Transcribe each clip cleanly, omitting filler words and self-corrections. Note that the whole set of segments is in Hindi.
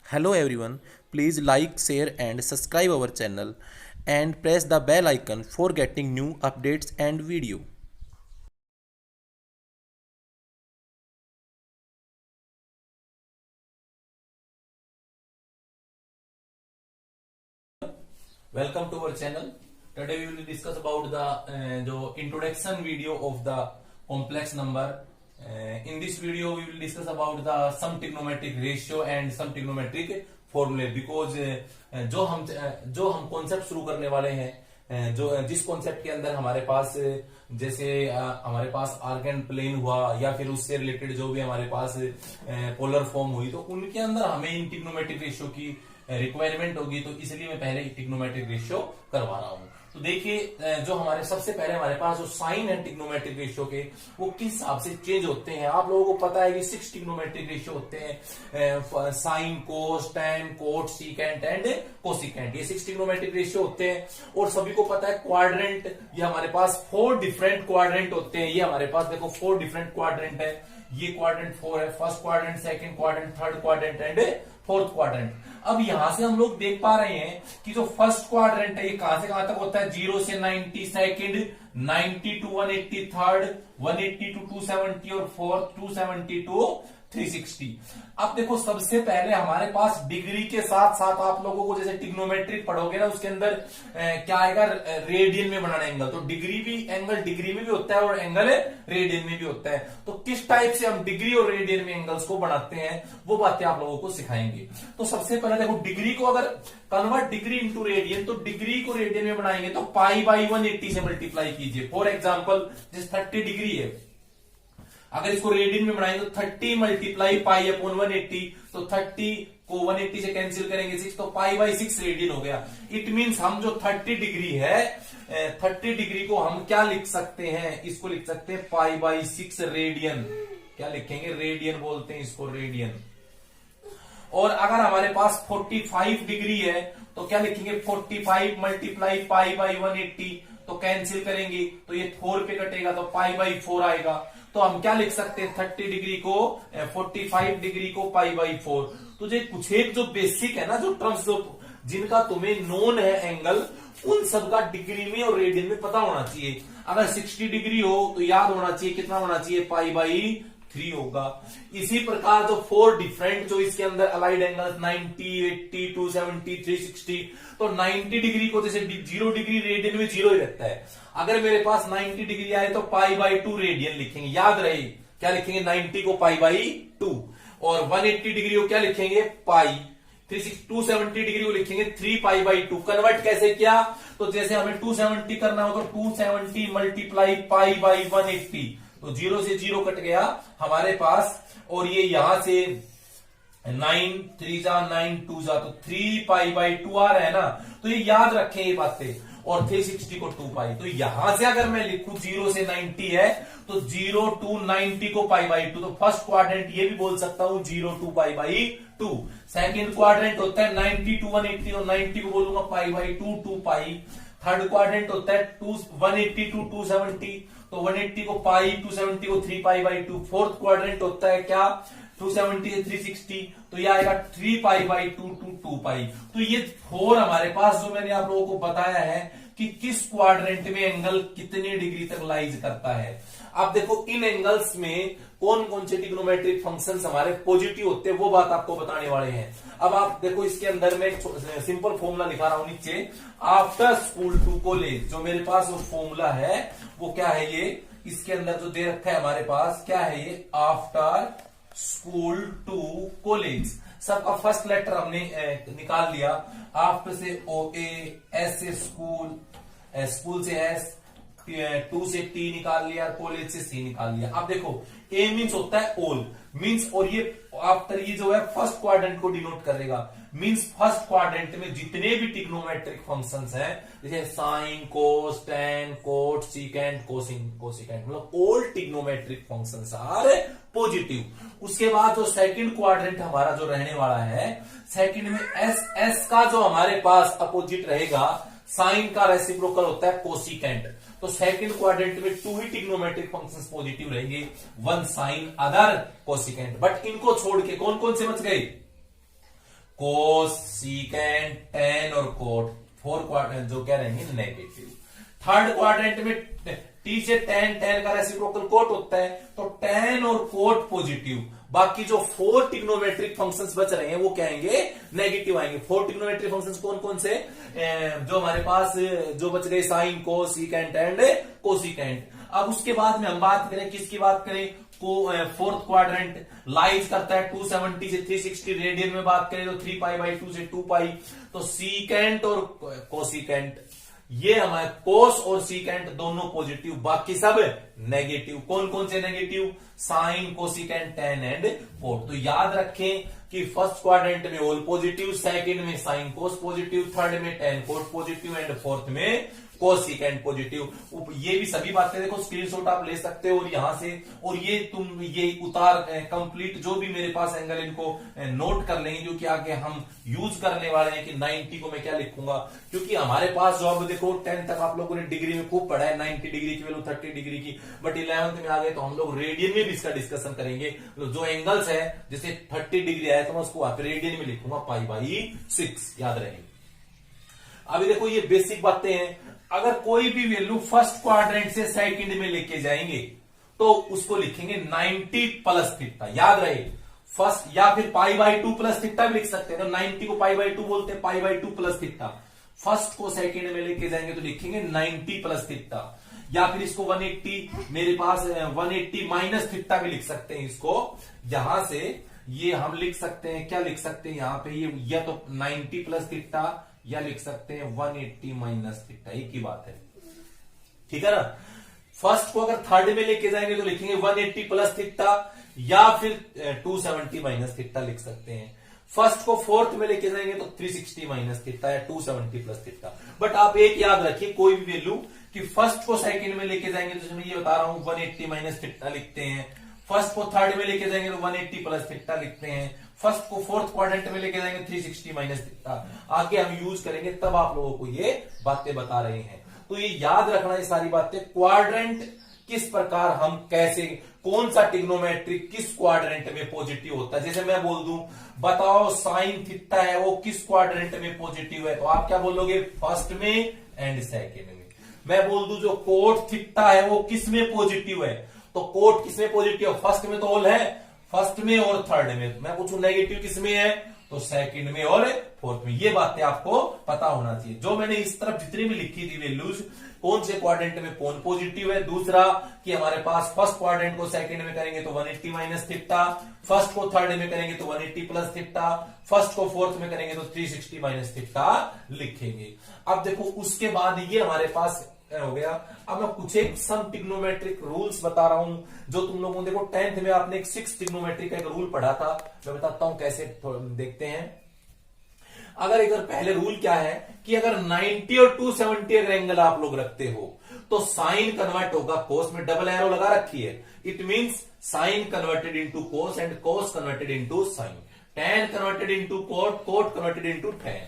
Hello everyone, please like, share and subscribe our channel and press the bell icon for getting new updates and video. Welcome to our channel. Today we will discuss about the introduction video of the complex number. In this video we will discuss about the some trigonometric ratio and some trigonometric formula because जो हम कॉन्सेप्ट शुरू करने वाले हैं जो जिस कॉन्सेप्ट के अंदर हमारे पास जैसे हमारे पास आर्क एंड प्लेन हुआ या फिर उससे रिलेटेड जो भी हमारे पास पोलर फॉर्म हुई तो उनके अंदर हमें इन ट्रिग्नोमेट्रिक रेशियो की रिक्वायरमेंट होगी तो इसलिए मैं पहले ट्रिग्नोमेट्रिक रेशियो करवा रहा हूं। तो देखिए जो हमारे सबसे पहले हमारे पास जो साइन है ट्रिग्नोमेट्रिक रेशियो के वो किस हिसाब से चेंज होते हैं। आप लोगों को पता है कि 6 ट्रिग्नोमेट्रिक रेशियो होते हैं, sine, cos, tan, cot, secant and cosecant. ये 6 ट्रिग्नोमेट्रिक रेशियो होते हैं और सभी को पता है क्वाड्रेंट, ये हमारे पास 4 डिफरेंट क्वाड्रेंट होते हैं। ये हमारे पास देखो 4 डिफरेंट क्वाड्रेंट है। ये क्वाड्रेंट 4 है, first quadrant, second quadrant, third quadrant and fourth quadrant. अब यहां से हम लोग देख पा रहे हैं कि जो फर्स्ट क्वाड्रेंट है ये कहां से कहां तक होता है, 0 से 90 सेकंड, 90 टू 180 थर्ड, 180 टू 270 और फोर्थ 270 टू 360। अब देखो सबसे पहले हमारे पास डिग्री के साथ साथ आप लोगों को जैसे ट्रिग्नोमेट्रिक पढ़ोगे ना उसके अंदर क्या आएगा, रेडियन में बनाना एंगल। तो डिग्री भी एंगल डिग्री में भी होता है और एंगल रेडियन में भी होता है। तो किस टाइप से हम डिग्री और रेडियन में एंगल्स को बनाते हैं वो बातें आप लोगों को सिखाएंगे। तो सबसे पहले देखो डिग्री को अगर कन्वर्ट डिग्री इंटू रेडियन, तो डिग्री को रेडियन में बनाएंगे तो पाई बाई 180 से मल्टीप्लाई कीजिए। फॉर एग्जाम्पल जैसे 30 डिग्री है, अगर इसको रेडियन में बनाएंगे तो 30 मल्टीप्लाई पाई अपॉन 180, तो 30 को 180 से कैंसिल करेंगे 6, तो पाई बाई 6 रेडियन हो गया। इट मींस हम जो 30 डिग्री है 30 डिग्री को हम क्या लिख सकते हैं, इसको लिख सकते हैं पाई बाई 6 रेडियन। क्या लिखेंगे, रेडियन बोलते हैं इसको, रेडियन। और अगर हमारे पास 45 डिग्री है तो क्या लिखेंगे, 45 मल्टीप्लाई पाई बाई 180, तो कैंसिल करेंगे तो ये 4 पे कटेगा तो पाई बाई 4 आएगा। तो हम क्या लिख सकते हैं, 30 डिग्री को 45 डिग्री को पाई बाई 4। तो जो कुछ एक जो बेसिक है ना, जो टर्म्स जो जिनका तुम्हें नोन है एंगल, उन सब का डिग्री में और रेडियन में पता होना चाहिए। अगर 60 डिग्री हो तो याद होना चाहिए कितना होना चाहिए, पाई बाई 3 होगा। इसी प्रकार जो 4 डिफरेंट जो इसके अंदर अलाइड एंगल्स 90, 80, 270, 360, तो 90 डिग्री को जैसे 0 डिग्री रेडियन में 0 ही रहता है। अगर मेरे पास 90 डिग्री आए तो पाई बाई 2 रेडियन लिखेंगे, याद रहे क्या लिखेंगे, 90 को पाई बाई 2। और 180 डिग्री को क्या लिखेंगे, पाई। 270 डिग्री को लिखेंगे 3 पाई बाई 2। कन्वर्ट कैसे किया, तो जैसे हमें 270 करना हो तो 270 मल्टीप्लाई पाई बाई 180, तो 0 से 0 कट गया हमारे पास। और ये यहां से 9 3 जा 9 2 जा, तो 3 पाई बाई 2 आ रहा है ना। तो ये याद रखें ये बातें। और 360 को 2 पाई, तो यहां से अगर मैं लिखूं 0 से 90 है तो 0 टू 90 को पाई बाई 2, तो फर्स्ट क्वाड्रेंट ये भी बोल सकता हूं 0 to pi by 2। Second quadrant होता है 90 टू 180, और 90 को बोलूंगा pi by 2 2 pi. Third quadrant होता है 180 टू 270, तो 180 को पाई, 270 को 3 पाई बाई 2। फोर्थ क्वाड्रेंट होता है क्या, 270 से 360, तो ये आएगा 3 पाई बाई 2 टू 2 पाई। तो ये 4 हमारे पास जो मैंने आप लोगों को बताया है कि किस क्वाड्रेंट में एंगल कितने डिग्री तक लाइज करता है। अब देखो इन एंगल्स में कौन कौन से ट्रिग्नोमेट्रिक फंक्शंस हमारे पॉजिटिव होते हैं वो बात आपको बताने वाले हैं। अब आप देखो इसके अंदर में सिंपल फॉर्मूला लिखा रहा हूं नीचे, आफ्टर स्कूल टू कॉलेज। जो मेरे पास वो फॉर्मूला है वो क्या है, ये इसके अंदर जो दे रखा है हमारे पास क्या है, ये आफ्टर स्कूल टू कॉलेज। सबका फर्स्ट लेटर हमने निकाल लिया। आफ्टर से ओ ए, एस से स्कूल, स्कूल से एस, 2 से टी निकाल लिया, कॉलेज से सी निकाल लिया। अब देखो ए मीन्स होता है ऑल मीन्स, और ये आफ्टर ये जो है फर्स्ट क्वाड्रेंट को डिनोट करेगा। मीन्स फर्स्ट क्वाड्रेंट में जितने भी ट्रिग्नोमेट्रिक फंक्शंस हैं जैसे sine, cos, tan, cot, secant, cosecant, मतलब all trigonometric functions are positive. उसके बाद जो सेकंड क्वाड्रेंट हमारा जो रहने वाला है, सेकंड में एस का जो हमारे पास अपोजिट रहेगा, साइन का रेसिप्रोकल होता है कोसिकेंट। तो सेकंड क्वाड्रेंट में 2 ही ट्रिग्नोमेट्रिक फंक्शंस पॉजिटिव रहेंगे, 1 साइन अदर कोसिकेंट। बट इनको छोड़ के कौन कौन से बच गए, कोस, सीकेंट, टेन और कोट। फोर क्वाड्रेंट जो क्या रहेंगे नेगेटिव। थर्ड क्वाड्रेंट में टी से टेन, टेन का रेसिप्रोकल कोट होता है, तो टेन और कोट पॉजिटिव। बाकी जो फोर ट्रिग्नोमेट्रिक फंक्शंस बच रहे हैं वो क्या आएंगे, नेगेटिव आएंगे। फोर ट्रिग्नोमेट्रिक फंक्शंस कौन कौन से, जो हमारे पास जो बच गए, sine, cos, secant and cosecant. अब उसके बाद में हम बात करें, किसकी बात करें, फोर्थ क्वाड्रेंट लाइज करता है 270 से 360 रेडियन में बात करें तो 3 पाई बाई 2 से 2 पाई। तो सीकेंट और कोसिकेंट, ये हमारे कोस और सीकेंट दोनों पॉजिटिव, बाकी सब नेगेटिव। कौन कौन से negative, sine, cosecant, tan and cot. तो याद रखें कि फर्स्ट क्वाड्रेंट में ऑल पॉजिटिव, सेकंड में साइन कोस पॉजिटिव, थर्ड में tan cot positive and fourth में कोसिकेंट पॉजिटिव। ये भी सभी बातें देखो स्क्रीनशॉट आप ले सकते हो और यहां से, और ये तुम ये उतार कंप्लीट जो भी मेरे पास एंगल इनको नोट कर लेंगे, जो कि आगे हम यूज करने वाले हैं कि 90 को मैं क्या लिखूंगा, क्योंकि हमारे पास जो अब देखो 10 तक आप लोगों ने डिग्री में खूब पढ़ा है 90 डिग्री की वैल्यू 30 डिग्री की, बट 11th में आ गए तो हम लोग रेडियन में भी इसका डिस्कशन करेंगे। तो जो एंगल्स है जैसे 30 डिग्री आया तो मैं उसको रेडियन में लिखूंगा पाई बाई 6, याद रहेगी। अभी देखो ये बेसिक बातें हैं। अगर कोई भी वैल्यू फर्स्ट क्वाड्रेंट से सेकंड में लेके जाएंगे तो उसको लिखेंगे 90 प्लस थीटा, याद रहे फर्स्ट, या फिर पाई बाई 2 प्लस थीटा भी लिख सकते हैं। तो 90 को पाई बाई 2 बोलते हैं, पाई बाई 2 प्लस थीटा। फर्स्ट को सेकंड में लेके जाएंगे तो लिखेंगे 90 प्लस थीटा, या फिर इसको 180, मेरे पास 180 माइनस थीटा भी लिख सकते हैं इसको। यहां से ये हम लिख सकते हैं, क्या लिख सकते हैं यहाँ पे, ये या तो 90 प्लस थीटा या लिख सकते हैं 180 माइनस थीटा, एक ही बात है, ठीक है ना। फर्स्ट को अगर थर्ड में लेके जाएंगे तो लिखेंगे 180 प्लस थीटा या फिर 270 माइनस थीटा लिख सकते हैं। फर्स्ट को फोर्थ में लेके जाएंगे तो 360 माइनस थीटा या 270 प्लस थीटा। बट आप एक याद रखिए, कोई भी वैल्यू कि फर्स्ट को सेकंड में लेके जाएंगे तो मैं ये बता रहा हूं 180 माइनस थीटा लिखते हैं, फर्स्ट को थर्ड में लेके जाएंगे तो 180 प्लस थीटा लिखते हैं, फर्स्ट को फोर्थ क्वाड्रेंट में लेके जाएंगे 360 माइनस थीटा। आगे हम यूज करेंगे तब आप लोगों को ये बातें बता रहे हैं। तो ये याद रखना, ये सारी बातें, क्वाड्रेंट किस प्रकार हम कैसे, कौन सा ट्रिग्नोमेट्रिक किस क्वाड्रेंट में पॉजिटिव होता है। जैसे मैं बोल दूं, बताओ साइन थीटा है वो किस क्वाड्रेंट में पॉजिटिव है, तो आप क्या बोलोगे, फर्स्ट में एंड सेकेंड में। मैं बोल दूं जो कोट थीटा है वो किस में पॉजिटिव है, तो कोट किसमें पॉजिटिव है, फर्स्ट में तो ऑल है, फर्स्ट में और थर्ड में। मैं पूछूं नेगेटिव किसमें है, तो सेकंड में और फोर्थ में। ये बातें आपको पता होना चाहिए। जो मैंने इस तरफ जितनी भी लिखी थी वैल्यूज, कौन से क्वाड्रेंट में कौन पॉजिटिव है, दूसरा कि हमारे पास फर्स्ट क्वाड्रेंट को सेकंड में करेंगे तो 180 माइनस थीटा, फर्स्ट को थर्ड में करेंगे तो 180 प्लस थीटा, फर्स्ट को फोर्थ में करेंगे तो 360 माइनस थीटा लिखेंगे। अब देखो उसके बाद ये हमारे पास हो गया। अब मैं कुछ एक सम ट्रिग्नोमेट्रिक रूल्स बता रहा हूं, जो तुम लोगों ने देखो 10th में आपने एक 6 ट्रिग्नोमेट्रिक का एक रूल पढ़ा था, मैं बताता हूं कैसे देखते हैं। अगर पहले रूल क्या है कि अगर 90 और 270 अगर एंगल आप लोग रखते हो तो साइन कन्वर्ट होगा कोस में, डबल एरो लगा रखी है, it means sine converted into cos and cos converted into sine, tan converted into cot, cot converted into tan,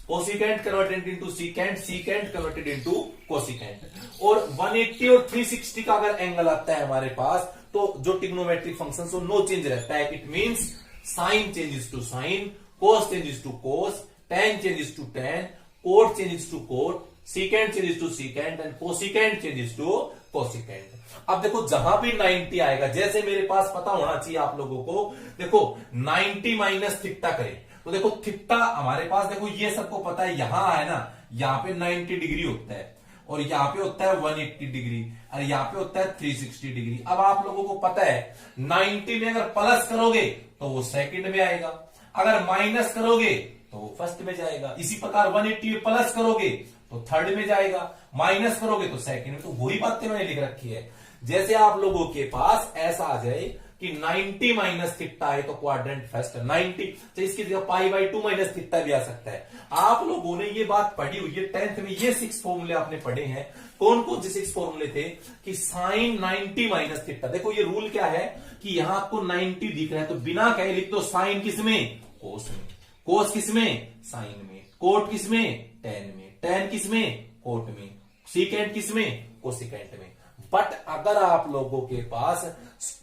cosecant converted into secant, secant converted into cosecant. और 180 और 360 का अगर एंगल आता है हमारे पास तो जो ट्रिग्नोमेट्रिक फंक्शन वो नो चेंज रहता है, it means sine changes to sine, cos changes to cos, tan changes to tan, cot changes to cot, secant changes to secant and cosecant changes to cosecant. अब देखो जहां भी 90 आएगा, जैसे मेरे पास पता होना चाहिए आप लोगों को, देखो 90 माइनस थीटा करें तो देखो थीटा हमारे पास, देखो ये सबको पता है, यहां है ना, यहां पे 90 डिग्री होता है और यहाँ पे होता है 180 डिग्री और यहाँ पे होता है 360 डिग्री। अब आप लोगों को पता है 90 में अगर प्लस करोगे तो वो सेकंड में आएगा, अगर माइनस करोगे तो वो फर्स्ट में जाएगा। इसी प्रकार 180 में प्लस करोगे तो थर्ड में जाएगा, माइनस करोगे तो सेकंड में। तो वही बातें मैंने लिख रखी है। जैसे आप लोगों के पास ऐसा आ जाए कि 90 माइनस थीटा है तो क्वाड्रेंट फर्स्ट, 90 तो इसकी जगह पाई बाई 2 माइनस थीटा भी आ सकता है। आप लोगों ने ये बात पढ़ी हुई है 10th में, ये 6 फॉर्मूले आपने पढ़े हैं। कौन कौन से 6 फॉर्मूले थे कि साइन 90 माइनस थीटा। देखो ये रूल क्या है कि यहां आपको 90 दिख रहा है तो बिना कहे लिख दो साइन किसमें, कोस में, कोस किसमें, साइन में, कोट किसमें, टेन में, टेन किसमें, कोट में, सीकेंट किसमें, कोसिकेंट में। बट अगर आप लोगों के पास,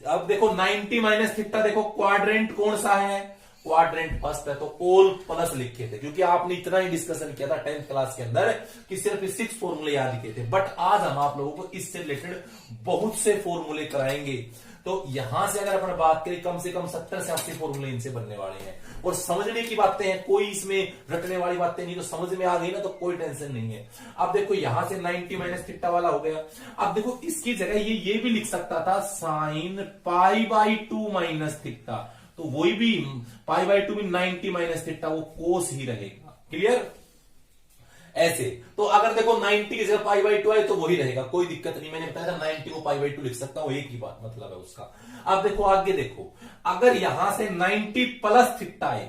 अब देखो 90 माइनस थीटा, देखो क्वाड्रेंट कौन सा है, क्वाड्रेंट फर्स्ट है तो ऑल प्लस लिखे थे, क्योंकि आपने इतना ही डिस्कशन किया था 10th क्लास के अंदर कि सिर्फ 6 फॉर्मूले याद किए थे। बट आज हम आप लोगों को इससे रिलेटेड बहुत से फॉर्मूले कराएंगे। तो यहां से अगर अपन बात करें कम से कम 70 से 80 फॉर्मूले इनसे बनने वाले हैं, और समझने की बातें हैं, कोई इसमें रटने वाली बातें नहीं। तो समझ में आ गई ना तो कोई टेंशन नहीं है। अब देखो यहां से 90 माइनस थीटा वाला हो गया। अब देखो इसकी जगह ये भी लिख सकता था साइन π/2 माइनस थीटा, तो वही भी π/2 में 90 माइनस थीटा, वो कोस ही रहेगा। क्लियर? ऐसे तो अगर देखो 90 की जगह π/2 है तो वही रहेगा, कोई दिक्कत नहीं। मैंने बताया था 90 को π/2 लिख सकता हूं, एक ही बात मतलब है उसका। अब देखो आगे देखो, अगर यहां से 90 प्लस थीटा है,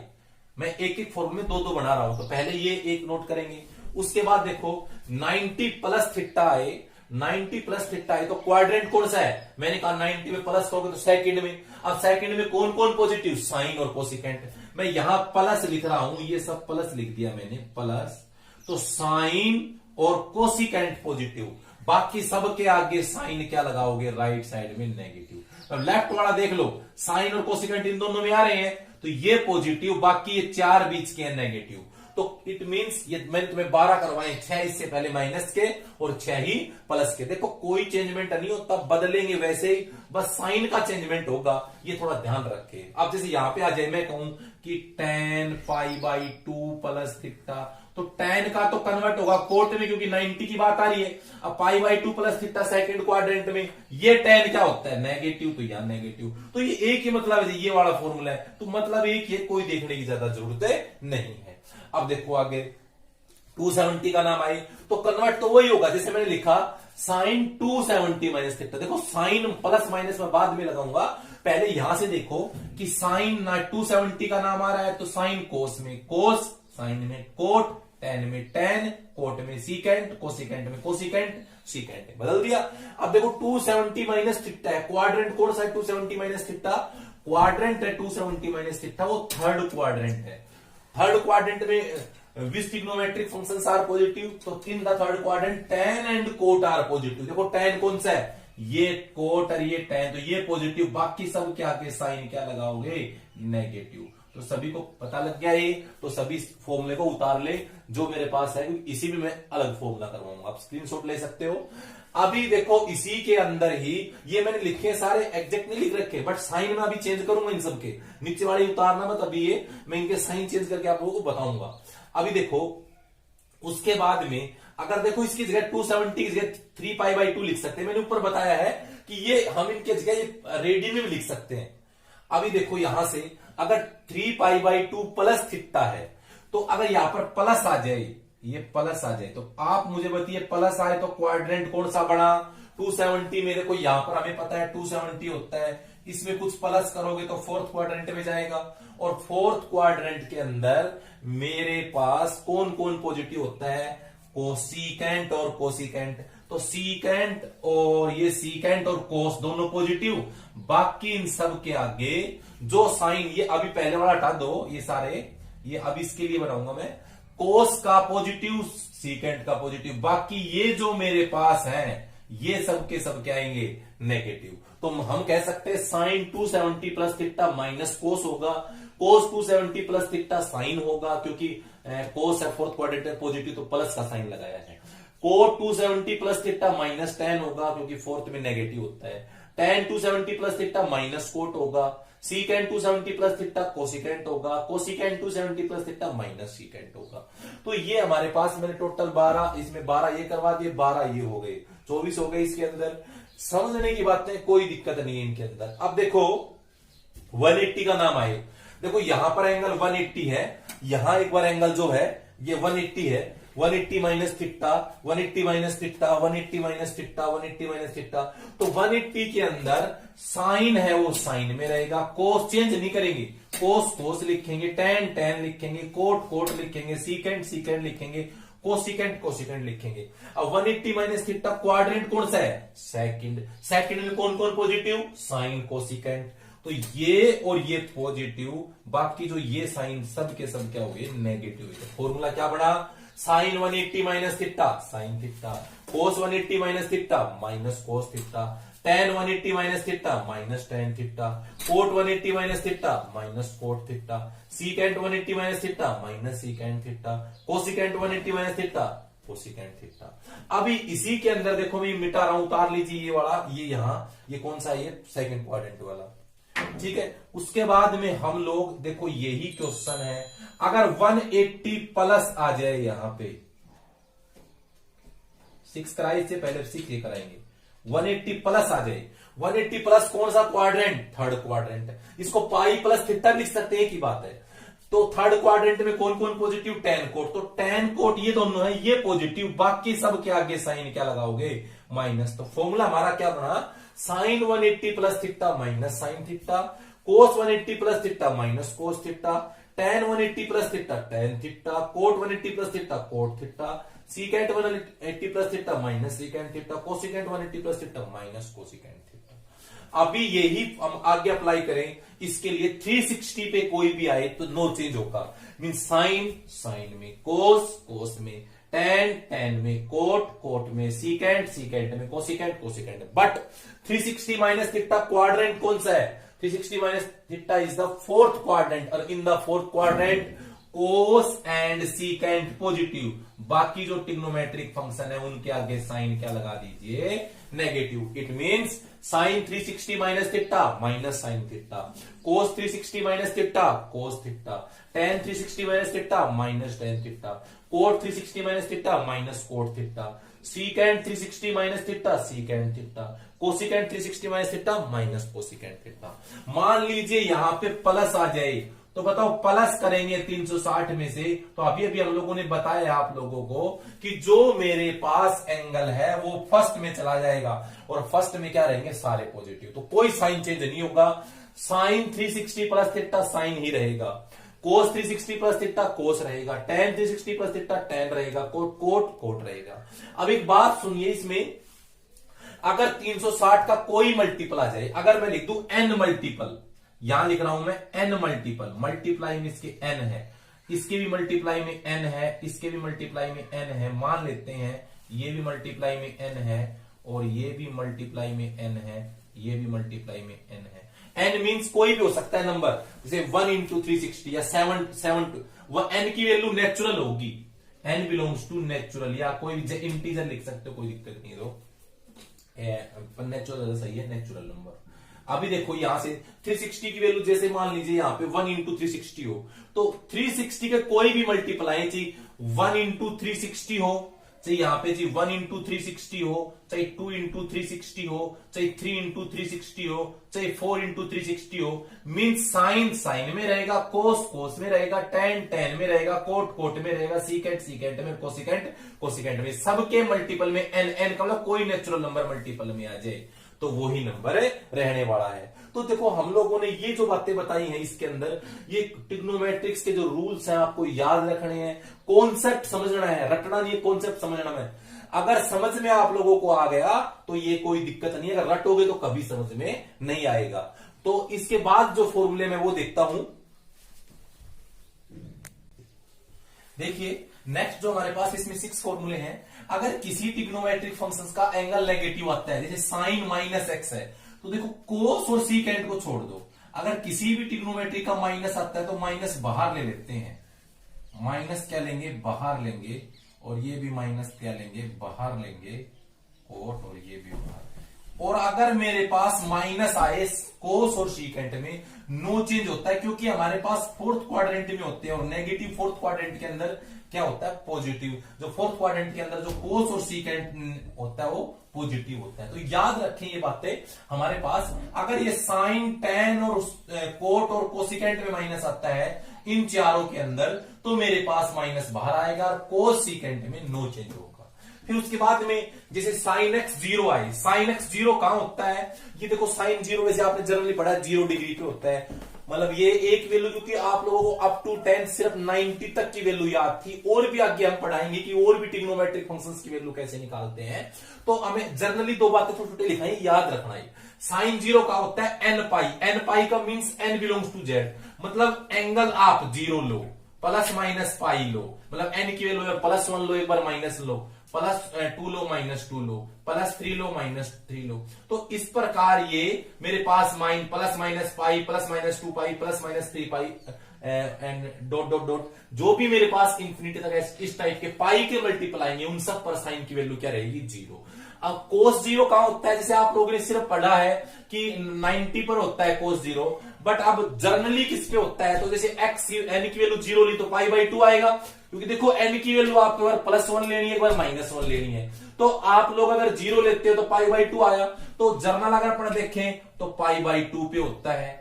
मैं एक एक फॉर्म में दो दो बना रहा हूं, तो पहले ये एक नोट करेंगे। उसके बाद देखो 90 प्लस थीटा है, 90 प्लस थीटा है तो क्वाड्रेंट कौन सा है? मैंने कहा 90 में प्लस कहोगे तो सेकंड में। अब सेकंड में कौन कौन पॉजिटिव? साइन और कोसिकेंट। मैं यहां प्लस लिख रहा हूं, ये सब प्लस लिख दिया मैंने, प्लस, तो साइन और कोसिकेंट पॉजिटिव, बाकी सब के आगे साइन क्या लगाओगे? राइट साइड में नेगेटिव। अब लेफ्ट वाला देख लो, साइन और कोसिकेंट इन दोनों में आ रहे हैं तो ये पॉजिटिव, बाकी ये 4 बीच के हैं नेगेटिव। तो इट मींस ये मैंने तुम्हें 12 करवाए, 6 इससे पहले माइनस के और 6 ही प्लस के। देखो कोई चेंजमेंट नहीं होता, बदलेंगे वैसे ही, बस साइन का चेंजमेंट होगा, ये थोड़ा ध्यान रखे। अब जैसे यहां पे आ जाए, मैं कहूं कि tan π/2 प्लस थीटा, तो tan का तो कन्वर्ट होगा कोट में, क्योंकि 90 की बात आ रही है। अब π/2 प्लस थीटा सेकंड क्वाड्रेंट में, ये tan क्या होता है? नेगेटिव, तो यहां नेगेटिव, तो ये एक ही मतलब है, ये वाला फॉर्मूला है, तो मतलब एक ही, कोई देखने की ज्यादा जरूरत नहीं है। अब देखो आगे 270 का नाम आए तो कन्वर्ट तो वही होगा जैसे मैंने लिखा साइन 270 माइनस थीटा। देखो साइन प्लस माइनस में बाद में लगाऊंगा, पहले यहां से देखो कि साइन 270 का नाम आ रहा है तो साइन कोस में कोस, साइन में कोट, टेन में टेन, कोट में सीकेंट, कोसिकेंट में कोसिकेंट, सीकेंट बदल दिया। अब देखो 270 माइनस थीटा है, क्वाड्रेंट कौन सा है? 270 माइनस थीटा क्वाड्रेंट है, 270 माइनस थीटा वो थर्ड क्वाड्रेंट है। थर्ड क्वाड्रेंट में which trigonometric functions are positive, तो in the third quadrant tan and cot are positive. देखो tan कौन सा है? ये कोट और ये tan, तो ये पॉजिटिव, बाकी सब क्या के साइन क्या लगाओगे? नेगेटिव। तो सभी को पता लग गया ये, तो सभी फॉर्मूले को उतार ले जो मेरे पास है, इसी में मैं अलग फॉर्मूला करवाऊंगा, आप स्क्रीनशॉट ले सकते हो। अभी देखो इसी के अंदर ही ये मैंने लिखे सारे, एग्जैक्ट नहीं लिख रखे, बट साइन में अभी चेंज करूंगा इन सबके, नीचे वाले उतारना मत, अभी ये मैं इनके साइन चेंज करके आप लोगों को बताऊंगा। अभी देखो उसके बाद में अगर देखो इसकी जगह 270 की जगह 3π/2 लिख सकते हैं, मैंने ऊपर बताया है कि ये हम इनके जगह रेडियन में भी लिख सकते हैं। अभी देखो यहां से अगर 3π/2 प्लस थीटा है, तो अगर यहां पर प्लस आ जाए, ये प्लस आ जाए, तो आप मुझे बताइए प्लस आए तो क्वाड्रेंट कौन सा बना? 270 में देखो यहां पर हमें पता है 270 होता है, इसमें कुछ प्लस करोगे तो फोर्थ क्वाड्रेंट में जाएगा, और फोर्थ क्वाड्रेंट के अंदर मेरे पास कौन कौन पॉजिटिव होता है? कोसिकेंट और कोसिकेंट। तो सीकेंट और ये सीकेंट और कोस दोनों पॉजिटिव, बाकी इन सब के आगे जो साइन, ये अभी पहले वाला हटा दो, ये सारे, ये अभी इसके लिए बनाऊंगा मैं, कोस का पॉजिटिव, सीकेंट का पॉजिटिव, बाकी ये जो मेरे पास है ये सब के सब क्या आएंगे? नेगेटिव। तो हम कह सकते हैं sine 270 plus theta minus cos होगा, कोस 270 प्लस थीटा साइन होगा, क्योंकि कोस है फोर्थ क्वाड्रेंट पॉजिटिव तो प्लस का साइन लगाया है। Cot 270 plus theta minus tan होगा, क्योंकि फोर्थ में नेगेटिव होता है। tan 270 plus theta minus coat होगा, सीकेंट 270 प्लस थीटा कोसिकेंट होगा, cosecant 270 plus theta minus secant होगा। तो ये हमारे पास मैंने टोटल 12, इसमें 12 ये करवा दिए, 12 ये हो गए, 24 हो गए इसके अंदर। समझने की बात है, कोई दिक्कत नहीं है इनके अंदर। अब देखो 180 का नाम आए, देखो यहां पर एंगल 180 है, यहां एक बार एंगल जो है ये 180 है, 180 minus theta, 180 minus theta, 180 minus theta, 180 minus theta. तो 180 के अंदर साइन है वो साइन में रहेगा, कोस चेंज नहीं करेंगे, कोस कोस लिखेंगे, tan tan लिखेंगे, कोट कोट लिखेंगे, सीकेंट सीकेंट लिखेंगे, कोसिकेंट कोसिकेंट लिखेंगे। अब 180 माइनस थीटा क्वाड्रेंट कौन सा है? सेकंड। सेकंड में कौन कौन पॉजिटिव? Sign cosecant. तो ये और ये पॉजिटिव, बाकी जो ये साइन सब के सब क्या हो गए? नेगेटिव। फॉर्मूला क्या बना? Sine 180 minus theta sine theta, cos 180 minus theta minus cos theta, tan 180 minus theta minus tan theta, cot 180 minus theta minus cot theta, secant 180 minus theta minus secant theta, cosecant 180 minus theta cosecant theta. अभी इसी के अंदर देखो मैं मिटा रहा हूं, उतार लीजिए ये वाला, ये यहां, ये कौन सा है, ये सेकंड क्वाड्रेंट वाला, ठीक है। उसके बाद में हम लोग देखो यही क्वेश्चन है, अगर 180 प्लस आ जाए यहां पे, 6 कराए इससे पहले 6 ये कराएंगे, 180 प्लस आ जाए, 180 प्लस कौन सा क्वाड्रेंट, थर्ड क्वाड्रेंट, इसको पाई प्लस थीटा लिख सकते हैं, की बात है। तो थर्ड क्वाड्रेंट में कौन कौन पॉजिटिव, tan कोट, तो tan कोट ये दोनों है, ये पॉजिटिव, बाकी सब के आगे साइन क्या लगाओगे, माइनस। तो फॉर्मूला हमारा क्या बना, sine 180 plus theta minus sine theta, cos 180 plus theta minus cos theta, tan 180 plus theta tan theta, cot 180 plus theta cot theta, secant 180 plus theta minus secant theta, cosecant 180 plus theta minus cosecant theta. अभी यही हम आगे अप्लाई करें, इसके लिए 360 पे कोई भी आए तो नो चेंज होगा, मीन साइन साइन में, कोस कोस में, tan में, कोट में, सीकेंट में, cosecant. But 360 minus theta quadrant कौन सा है, 360 minus theta is the fourth quadrant, और in the fourth quadrant cos and secant positive, बाकी जो ट्रिग्नोमेट्रिक फंक्शन है उनके आगे साइन क्या लगा दीजिए, negative. It means sine 360 minus theta minus sine theta, cos 360 minus theta cos theta, tan 360 minus theta minus tan theta, cot 360 minus theta minus cot theta, secant 360 minus theta secant theta, cosecant 360 minus theta minus cosecant theta. मान लीजिए यहां पे प्लस आ जाए, तो बताओ प्लस करेंगे 360 में से, तो अभी अभी हम लोगों ने बताया आप लोगों को कि जो मेरे पास एंगल है वो फर्स्ट में चला जाएगा, और फर्स्ट में क्या रहेंगे, सारे पॉजिटिव, तो कोई साइन चेंज नहीं होगा। साइन 360 प्लस थीटा साइन ही रहेगा, कोस 360 प्लस थीटा कोस रहेगा, tan 360 प्लस थीटा tan रहेगा, कोट रहेगा। अब एक बात सुनिए, इसमें अगर 360 का कोई मल्टीपल आ जाए, अगर मैं लिख दूं n मल्टीपल, यहां लिख रहा हूं मैं n मल्टीपल, मल्टीप्लाई में इसके n है, इसके भी मल्टीप्लाई में n है, इसके भी मल्टीप्लाई में n है, मान लेते हैं ये भी मल्टीप्लाई में n है, और ये भी मल्टीप्लाई में n है, ये भी मल्टीप्लाई में n है। n मींस कोई भी हो सकता है नंबर, जैसे 1 इंटू 360 या 7 वह n की वैल्यू नेचुरल होगी, n बिलोंग्स टू नेचुरल, या कोई भी इंटीजर लिख सकते हो, कोई दिक्कत नहीं है, तो नेचुरल सही है, नेचुरल नंबर। अभी देखो यहां से 360 की वैल्यू जैसे मान लीजिए यहां पे 1 इंटू 360 हो, तो 360 के कोई भी मल्टीप्लाई चाहिए 1 इंटू 360 हो, चाहे यहां पे जी 1 इंटू 360 हो, चाहे 2 इंटू 360 हो, चाहे 3 इंटू 360 हो, चाहे 4 इंटू 360 हो, मीन्स साइन साइन में रहेगा, कोस कोस में रहेगा, tan में रहेगा, कोट में रहेगा, सीकेंट में, कोसिकेंट में, सबके मल्टीपल में n का मतलब कोई नेचुरल नंबर मल्टीपल में आ जाए तो वो ही नंबर रहने वाला है। तो देखो हम लोगों ने ये जो बातें बताई हैं इसके अंदर, ये ट्रिग्नोमेट्रिक्स के जो रूल्स हैं आपको याद रखने हैं, कॉन्सेप्ट समझना है, रटना नहीं है, कॉन्सेप्ट समझना है। अगर समझ में आप लोगों को आ गया तो ये कोई दिक्कत नहीं है, अगर रटोगे तो कभी समझ में नहीं आएगा। तो इसके बाद जो फॉर्मूले में वो देखता हूं, देखिए नेक्स्ट जो हमारे पास इसमें 6 फॉर्मूले हैं। अगर किसी ट्रिग्नोमेट्रिक फंक्शंस का एंगल नेगेटिव आता है, जैसे साइन माइनस एक्स है, तो देखो कोस और सीकेंट को छोड़ दो, अगर किसी भी ट्रिग्नोमेट्री का माइनस आता है तो माइनस बाहर ले लेते हैं, माइनस क्या लेंगे, बाहर लेंगे, और ये भी माइनस क्या लेंगे, बाहर लेंगे, और ये भी बाहर। और अगर मेरे पास माइनस आए कोस और सीकेंट में, नो चेंज होता है, क्योंकि हमारे पास फोर्थ क्वाड्रेंट में होते हैं, और नेगेटिव फोर्थ क्वाड्रेंट के अंदर क्या होता है, पॉजिटिव। जो फोर्थ क्वाड्रेंट के अंदर जो कोस और सीकेंट होता है वो पॉजिटिव होता है। तो याद रखें ये बातें हमारे पास। अगर ये साइन tan और कोट और कोसिकेंट में माइनस आता है इन चारों के अंदर, तो मेरे पास माइनस बाहर आएगा, और कोस सीकेंट में नो चेंज होगा। फिर उसके बाद में जैसे साइन एक्स 0 आए, साइन एक्स 0 कहां होता है, ये देखो साइन 0 वैसे आपने जनरली पढ़ा है 0 डिग्री पे होता है, मतलब ये एक वैल्यू, क्योंकि आप लोगों को अप टू 10 सिर्फ 90 तक की वैल्यू याद थी, और भी आगे हम पढ़ाएंगे कि और भी ट्रिग्नोमेट्रिक फंक्शंस की वैल्यू कैसे निकालते हैं। तो हमें जनरली 2 बातें छोटे छोटे लिखाई याद रखना है। साइन 0 का होता है n पाई का means n belongs to z, मतलब एंगल आप 0 लो, प्लस माइनस पाई लो, मतलब n की वैल्यू प्लस 1 लो, एक बार माइनस लो, प्लस 2 लो माइनस 2 लो, प्लस 3 लो माइनस 3 लो। तो इस प्रकार ये मेरे पास plus minus pi, plus minus 2 pi, plus minus 3 pi and dot dot dot, जो भी मेरे पास इंफिनिटी तक इस टाइप के पाई के मल्टीप्लाई आएंगे, उन सब पर साइन की वैल्यू क्या रहेगी? 0। अब cos 0 कहां होता है? जैसे आप लोगों ने सिर्फ पढ़ा है कि 90 पर होता है cos 0, बट अब जर्नली किस पे होता है? तो जैसे x n की वैल्यू 0 ली तो पाई बाई 2 आएगा, क्योंकि देखो n की वैल्यू आपको एक बार +1 लेनी है, एक बार -1 लेनी है। तो आप लोग अगर 0 लेते हो तो पाई बाई 2 आया। तो जर्नल अगर अपन देखें तो पाई बाई 2 पे होता है,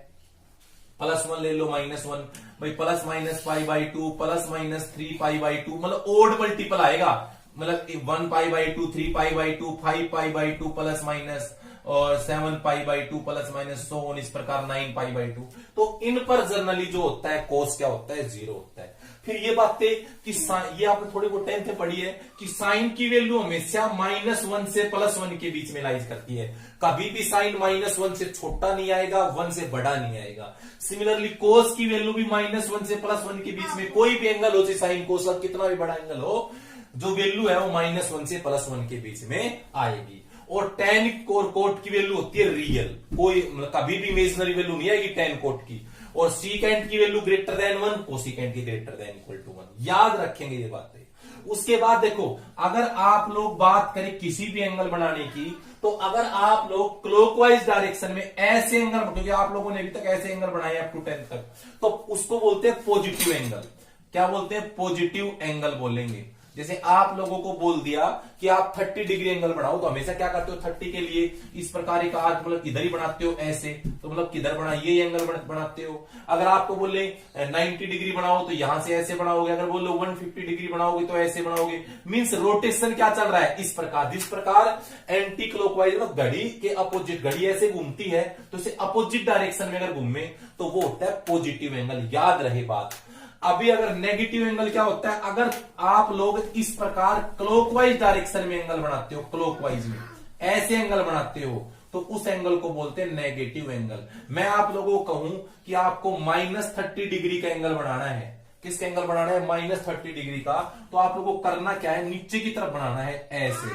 +1 ले लो -1 भाई, plus minus pi by 2 plus minus 3 pi by 2, मतलब ओड मल्टीपल आएगा, मतलब 1 पाई by 2, 3 pi by 2, 5 pi by 2 plus minus, और 7 पाई by 2 plus minus, so on, इस प्रकार 9 पाई बाई 2। तो इन पर जनरली जो होता है कोस क्या होता है? 0 होता है। फिर ये बातें कि ये आपने थोड़ी बहुत 10th में पढ़ी है कि साइन की वैल्यू हमेशा -1 से +1 के बीच में लाइज करती है, कभी भी साइन -1 से छोटा नहीं आएगा, 1 से बड़ा नहीं आएगा। सिमिलरली कोस की वैल्यू भी -1 से +1 के बीच में कोई भी एंगल हो, चाहे साइन कोस का कितना भी बड़ा एंगल हो, जो वैल्यू है वो -1 से +1 के बीच में आएगी। और tan कोट की वैल्यू होती है रियल, कोई मतलब कभी भी इमेजिनरी वैल्यू नहीं आएगी tan कोट की। और सीकेंट की वैल्यू ग्रेटर देन 1, कोसिकेंट की ग्रेटर देन इक्वल टू 1। याद रखेंगे ये बातें। उसके बाद देखो, अगर आप लोग बात करें किसी भी एंगल बनाने की, तो अगर आप लोग क्लॉकवाइज डायरेक्शन में ऐसे एंगल, क्योंकि आप लोगों ने अभी तक ऐसे एंगल बनाए अप टू 10th तक, तो उसको बोलते हैं पॉजिटिव एंगल। क्या बोलते हैं? पॉजिटिव एंगल बोलेंगे। जैसे आप लोगों को बोल दिया कि आप 30 डिग्री एंगल बनाओ, तो हमेशा क्या करते हो? 30 के लिए इस प्रकार एक आर्क मतलब इधर ही बनाते हो ऐसे, तो मतलब किधर बना, ये एंगल बनाते हो। अगर आपको बोले 90 डिग्री बनाओ तो यहां से ऐसे बनाओगे, अगर बोलो 150 डिग्री बनाओगे तो ऐसे बनाओगे। मींस रोटेशन क्या चल रहा है? इस प्रकार। जिस प्रकार एंटी क्लॉकवाइज मतलब घड़ी के अपोजिट, घड़ी ऐसे घूमती है तो इसे अपोजिट डायरेक्शन में अगर घूमे तो वो होता है पॉजिटिव एंगल। याद रहे बात। अभी अगर नेगेटिव एंगल क्या होता है? अगर आप लोग इस प्रकार क्लॉकवाइज डायरेक्शन में एंगल बनाते हो, क्लॉकवाइज में ऐसे एंगल बनाते हो, तो उस एंगल को बोलते हैं नेगेटिव एंगल। मैं आप लोगों को कहूं कि आपको -30 डिग्री का एंगल बनाना है, किसका एंगल बनाना है? -30 डिग्री का। तो आप लोगों को करना क्या है? नीचे की तरफ बनाना है ऐसे।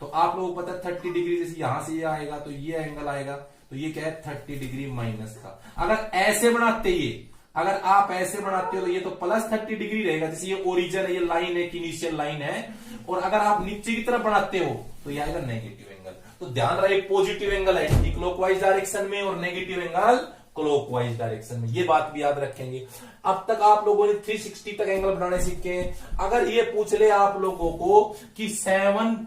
तो आप लोगों को पता है 30 डिग्री, जैसे यहां से ये आएगा तो ये एंगल आएगा, तो ये क्या है? 30 डिग्री माइनस का। अगर ऐसे बनाते, ये अगर आप ऐसे बनाते हो तो ये तो +30 डिग्री रहेगा, जैसे ये ओरिजिन है, ये लाइन है, इनिशियल लाइन है। और अगर आप नीचे की तरफ बनाते हो तो ये आएगा नेगेटिव एंगल। तो ध्यान रहे, पॉजिटिव एंगल है क्लॉकवाइज डायरेक्शन में और नेगेटिव एंगल क्लॉकवाइज डायरेक्शन में। ये बात भी याद रखेंगे। अब तक आप लोगों ने 360 तक एंगल बनाने सीखे हैं। अगर ये पूछ ले आप लोगों को कि 7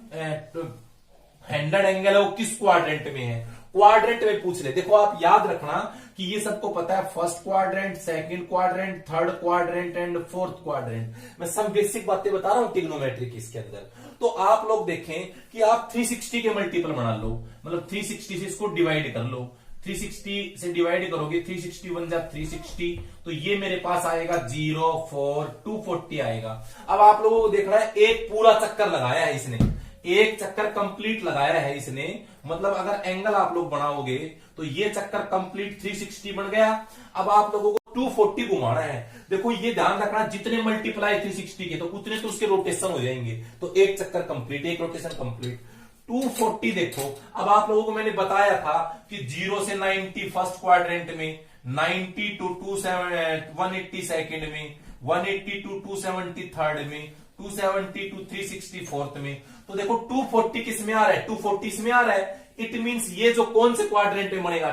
हैंडेड एंगल है वो किस क्वाड्रेंट में है, क्वाड्रेंट में पूछ ले। देखो आप याद रखना कि ये सबको पता है, first quadrant, second quadrant, third quadrant and fourth quadrant. मैं सब बेसिक बातें बता रहा हूं ट्रिग्नोमेट्रिक इसके अंदर। तो आप लोग देखें कि आप 360 के मल्टीपल बना लो, मतलब 360 से इसको डिवाइड कर लो। 360 से डिवाइड करोगे, 360 बन जाए 360, तो ये मेरे पास आएगा 0 4 240 आएगा। अब आप लोगों को देखना है, एक पूरा चक्कर लगाया है इसने, एक चक्कर कंप्लीट लगाया है इसने, मतलब अगर एंगल आप लोग बनाओगे तो ये चक्कर कंप्लीट 360 बन गया। अब आप लोगों को 240 घुमाना है। देखो ये ध्यान रखना, जितने मल्टीप्लाई 360 के तो उतने तो उसके रोटेशन हो जाएंगे। तो एक चक्कर कंप्लीट, एक रोटेशन कंप्लीट। 240 देखो, अब आप लोगों को मैंने बताया था कि 0 से 90 फर्स्ट क्वाड्रेंट में, 90 टू 180 सेकंड में, 180 टू 270 थर्ड में, 270 टू 360 फोर्थ में। तो देखो 240 किस में आ रहा है? 240 इसमें आ रहा है। इट मींस ये जो कौन से क्वाड्रेंट में बनेगा?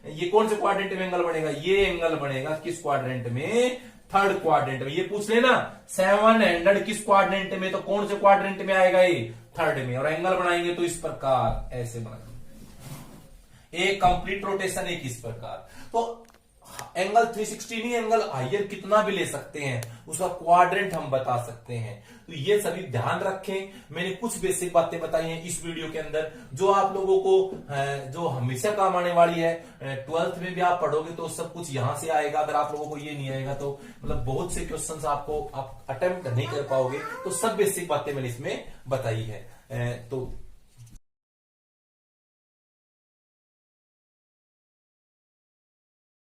ये कौन से क्वाड्रेंट में एंगल बनेगा? ये एंगल बनेगा किस क्वाड्रेंट में? थर्ड क्वाड्रेंट में। ये पूछ लेना 700 किस क्वाड्रेंट में, तो कौन से क्वाड्रेंट में आएगा? ये थर्ड में। और एंगल बनाएंगे तो इस प्रकार ऐसे बनाएंगे, एक कंप्लीट रोटेशन, एक इस प्रकार। तो एंगल 360 नहीं, एंगल हायर कितना भी ले सकते हैं, उसका क्वाड्रेंट हम बता सकते हैं। तो ये सभी ध्यान रखें। मैंने कुछ बेसिक बातें बताई हैं इस वीडियो के अंदर, जो आप लोगों को जो हमेशा काम आने वाली है। 12th में भी आप पढ़ोगे तो सब कुछ यहां से आएगा। अगर आप लोगों को ये नहीं आएगा तो मतलब बहुत से क्वेश्चंस आपको आप अटेम्प्ट नहीं कर पाओगे। तो सब बेसिक बातें मैंने इसमें बताई है। तो